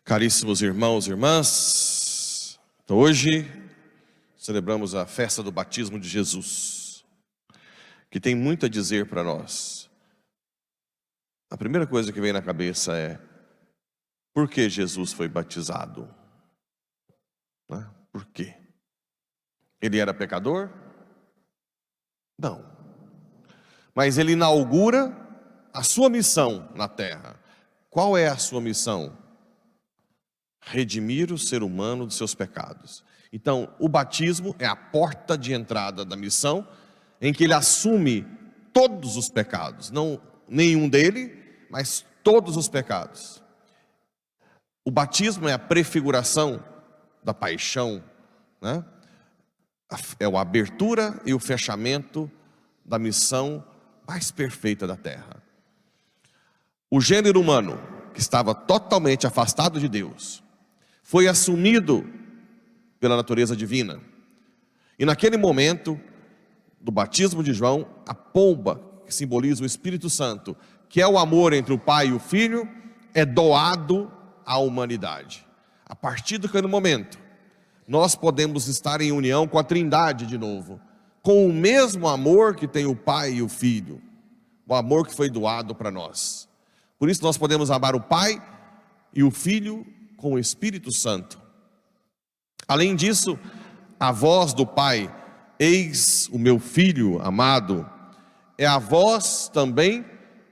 Caríssimos irmãos e irmãs, hoje celebramos a festa do batismo de Jesus, que tem muito a dizer para nós. A primeira coisa que vem na cabeça é: por que Jesus foi batizado? Por quê? Ele era pecador? Não. Mas ele inaugura a sua missão na terra. Qual é a sua missão? Redimir o ser humano dos seus pecados. Então, o batismo é a porta de entrada da missão, em que ele assume todos os pecados, não nenhum dele, mas todos os pecados. O batismo é a prefiguração da paixão, né? É a abertura e o fechamento da missão mais perfeita da terra. O gênero humano, que estava totalmente afastado de Deus, foi assumido pela natureza divina. E naquele momento do batismo de João, a pomba, que simboliza o Espírito Santo, que é o amor entre o Pai e o Filho, é doado à humanidade. A partir daquele momento, nós podemos estar em união com a Trindade de novo, com o mesmo amor que tem o Pai e o Filho, o amor que foi doado para nós. Por isso nós podemos amar o Pai e o Filho com o Espírito Santo. Além disso, a voz do Pai, eis o meu Filho amado, é a voz também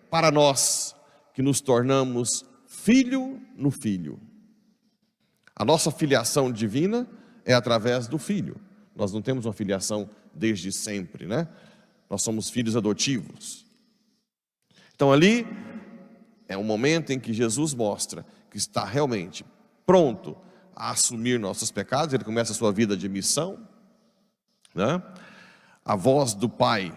para nós, que nos tornamos filho no Filho. A nossa filiação divina é através do Filho. Nós não temos uma filiação desde sempre, né? Nós somos filhos adotivos. Então ali é um momento em que Jesus mostra que está realmente pronto a assumir nossos pecados. Ele começa a sua vida de missão, né? A voz do Pai,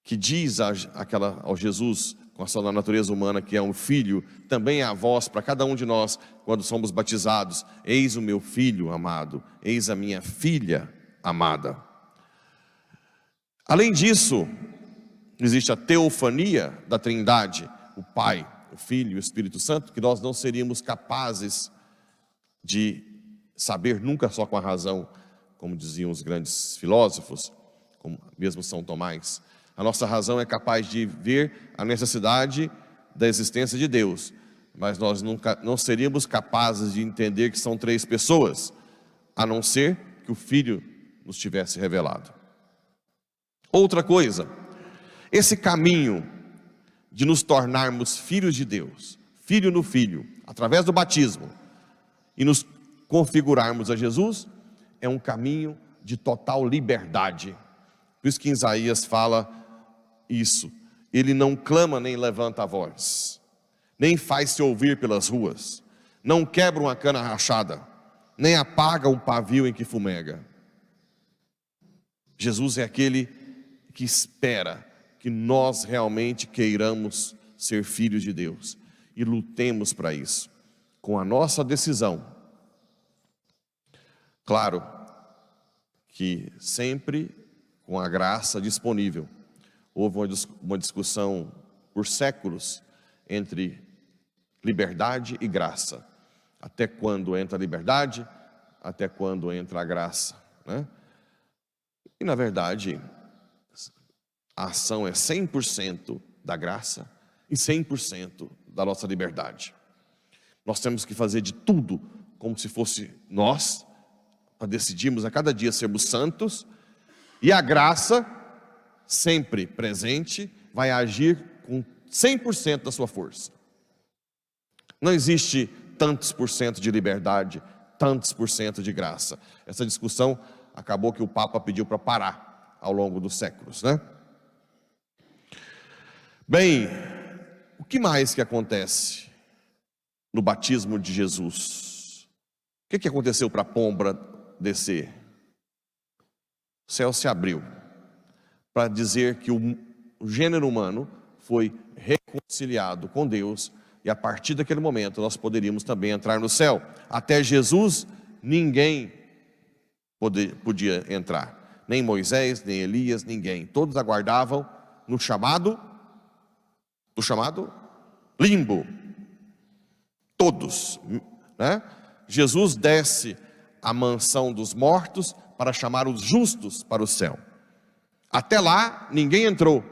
que diz ao Jesus, com a sua natureza humana, que é um filho, também é a voz para cada um de nós, quando somos batizados: eis o meu filho amado, eis a minha filha amada. Além disso, existe a teofania da Trindade, o Pai, o Filho e o Espírito Santo, que nós não seríamos capazes de saber nunca só com a razão, como diziam os grandes filósofos, como mesmo São Tomás. A nossa razão é capaz de ver a necessidade da existência de Deus, mas nós não seríamos capazes de entender que são três pessoas, a não ser que o Filho nos tivesse revelado. Outra coisa, esse caminho de nos tornarmos filhos de Deus, filho no Filho, através do batismo, e nos configurarmos a Jesus, é um caminho de total liberdade. Por isso que em Isaías fala isso: ele não clama nem levanta a voz, nem faz-se ouvir pelas ruas, não quebra uma cana rachada, nem apaga um pavio em que fumega. Jesus é aquele que espera que nós realmente queiramos ser filhos de Deus e lutemos para isso, com a nossa decisão. Claro que sempre com a graça disponível. Houve uma discussão por séculos entre liberdade e graça. Até quando entra a liberdade? Até quando entra a graça, né? E na verdade, a ação é 100% da graça e 100% da nossa liberdade. Nós temos que fazer de tudo como se fosse nós, para decidirmos a cada dia sermos santos, e a graça, sempre presente, vai agir com 100% da sua força. Não existe tantos por cento de liberdade, tantos por cento de graça. Essa discussão acabou que o Papa pediu para parar ao longo dos séculos, né? Bem, o que mais que acontece no batismo de Jesus? O que aconteceu para a pomba descer? O céu se abriu para dizer que o gênero humano foi reconciliado com Deus, e a partir daquele momento nós poderíamos também entrar no céu. Até Jesus ninguém podia entrar, nem Moisés, nem Elias, ninguém. Todos aguardavam no chamado limbo. Todos. né? Jesus desce à mansão dos mortos para chamar os justos para o céu. Até lá, ninguém entrou.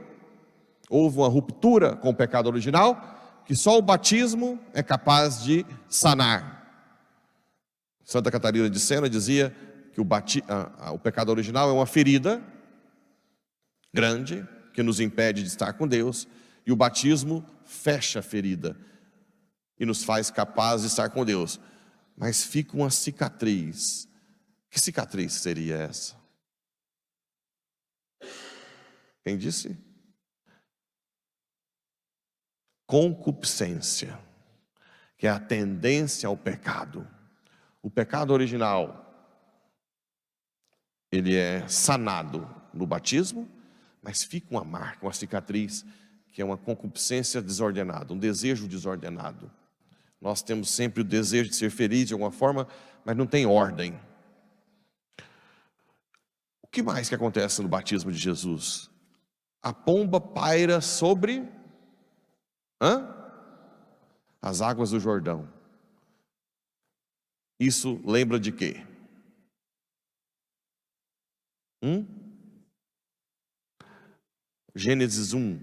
Houve uma ruptura com o pecado original, que só o batismo é capaz de sanar. Santa Catarina de Sena dizia que o pecado original é uma ferida grande, que nos impede de estar com Deus, e o batismo fecha a ferida e nos faz capazes de estar com Deus. Mas fica uma cicatriz. Que cicatriz seria essa? Quem disse? Concupiscência, que é a tendência ao pecado. O pecado original, ele é sanado no batismo, mas fica uma marca, uma cicatriz, que é uma concupiscência desordenada, um desejo desordenado. Nós temos sempre o desejo de ser feliz de alguma forma, mas não tem ordem. O que mais que acontece no batismo de Jesus? A pomba paira sobre as águas do Jordão. Isso lembra de quê? Gênesis 1,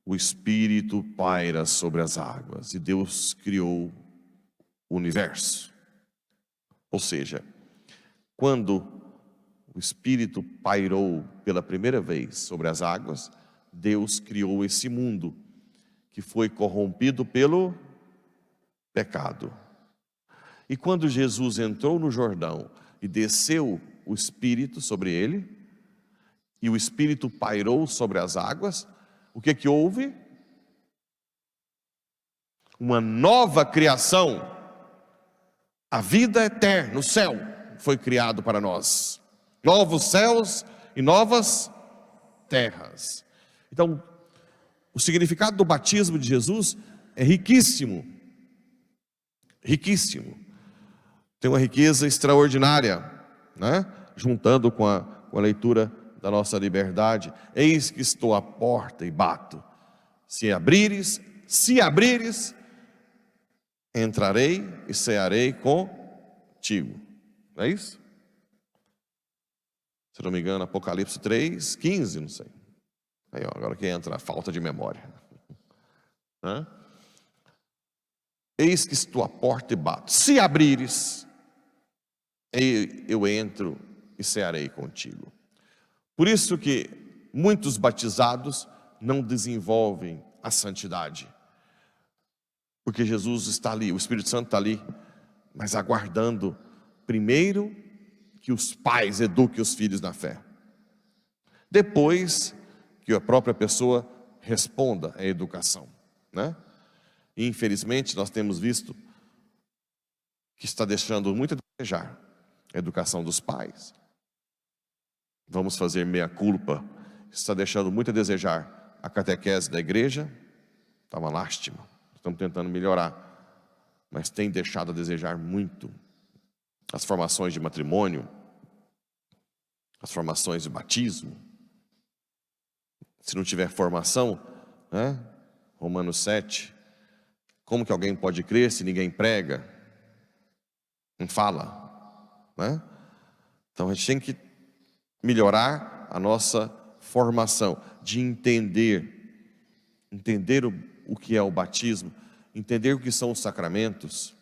o Espírito paira sobre as águas e Deus criou o universo. Ou seja, quando o Espírito pairou pela primeira vez sobre as águas, Deus criou esse mundo que foi corrompido pelo pecado. E quando Jesus entrou no Jordão e desceu o Espírito sobre ele, e o Espírito pairou sobre as águas, o que houve? Uma nova criação. A vida eterna, o céu, foi criado para nós. Novos céus e novas terras. Então, o significado do batismo de Jesus é riquíssimo. Riquíssimo. Tem uma riqueza extraordinária, né? Juntando com a leitura da nossa liberdade. Eis que estou à porta e bato. Se abrires, entrarei e cearei contigo. Não é isso? Se não me engano, Apocalipse 3:15, não sei. Aí, ó, agora que entra a falta de memória. Eis que estou à porta e bato. Se abrires, eu entro e cearei contigo. Por isso que muitos batizados não desenvolvem a santidade. Porque Jesus está ali, o Espírito Santo está ali, mas aguardando primeiro que os pais eduquem os filhos na fé. Depois que a própria pessoa responda à educação, né? E infelizmente nós temos visto que está deixando muito a desejar a educação dos pais. Vamos fazer meia culpa. Está deixando muito a desejar a catequese da igreja. Está uma lástima. Estamos tentando melhorar, mas tem deixado a desejar muito. As formações de matrimônio, as formações de batismo. Se não tiver formação, né? Romanos 7, como que alguém pode crer se ninguém prega? Não fala, né? Então a gente tem que melhorar a nossa formação, de entender o que é o batismo, entender o que são os sacramentos,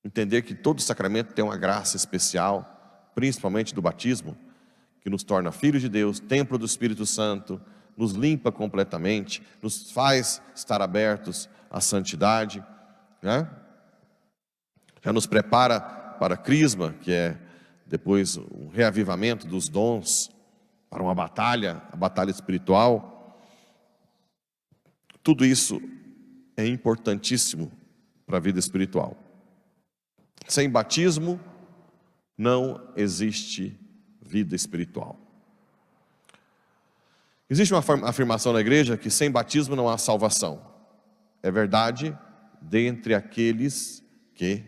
entender que todo sacramento tem uma graça especial, principalmente do batismo, que nos torna filhos de Deus, templo do Espírito Santo, nos limpa completamente, nos faz estar abertos à santidade, né? Já nos prepara para a crisma, que é depois o reavivamento dos dons, para uma batalha, a batalha espiritual. Tudo isso é importantíssimo para a vida espiritual. Sem batismo não existe vida espiritual. Existe uma afirmação na igreja que sem batismo não há salvação. É verdade dentre aqueles que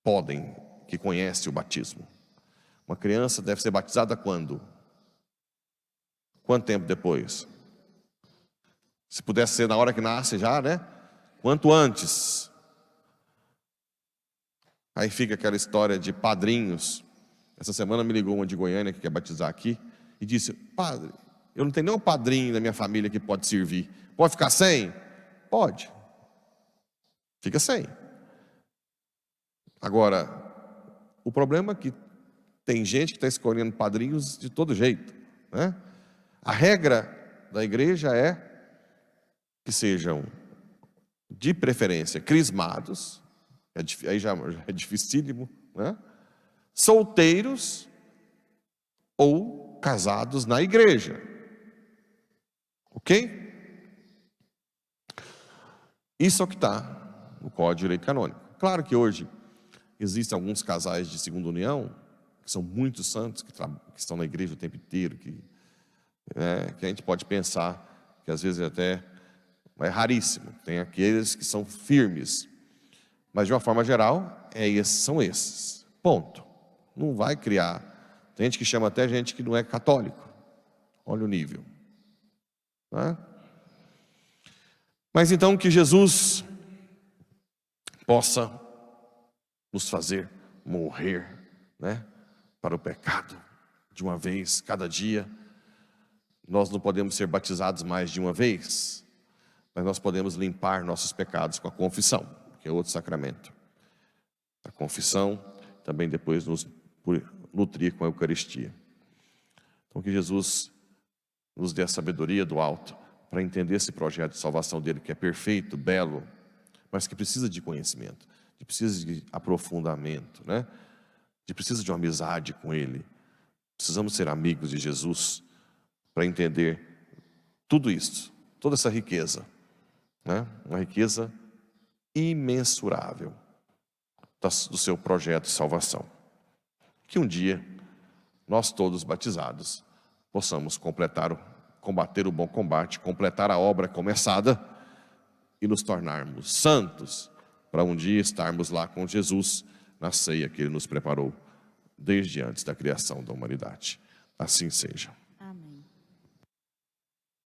podem, que conhecem o batismo. Uma criança deve ser batizada quando? Quanto tempo depois? Se pudesse ser na hora que nasce já, né? Quanto antes. Aí fica aquela história de padrinhos. Essa semana me ligou uma de Goiânia que quer batizar aqui e disse: padre, eu não tenho nenhum padrinho da minha família que pode servir. Pode ficar sem? Pode. Fica sem. Agora, o problema é que tem gente que está escolhendo padrinhos de todo jeito, né? A regra da igreja é que sejam, de preferência, crismados, aí já é dificílimo, né? Solteiros ou casados na igreja. Ok? Isso é o que está no Código de Direito Canônico. Claro que hoje existem alguns casais de segunda união, que são muito santos, que estão na igreja o tempo inteiro, que a gente pode pensar que às vezes até é raríssimo. Tem aqueles que são firmes, mas de uma forma geral, são esses. Ponto. Não vai criar. Tem gente que chama até gente que não é católico. Olha o nível. Né? Mas então que Jesus possa nos fazer morrer, né, para o pecado de uma vez, cada dia. Nós não podemos ser batizados mais de uma vez, mas nós podemos limpar nossos pecados com a confissão, que é outro sacramento. A confissão também depois nos nutrir com a Eucaristia. Então que Jesus nos dê a sabedoria do alto para entender esse projeto de salvação dele, que é perfeito, belo, mas que precisa de conhecimento, que precisa de aprofundamento, né? Que precisa de uma amizade com ele. Precisamos ser amigos de Jesus para entender tudo isso, toda essa riqueza, né? Uma riqueza imensurável do seu projeto de salvação. Que um dia, nós todos batizados, possamos combater o bom combate, completar a obra começada e nos tornarmos santos, para um dia estarmos lá com Jesus na ceia que ele nos preparou desde antes da criação da humanidade. Assim seja.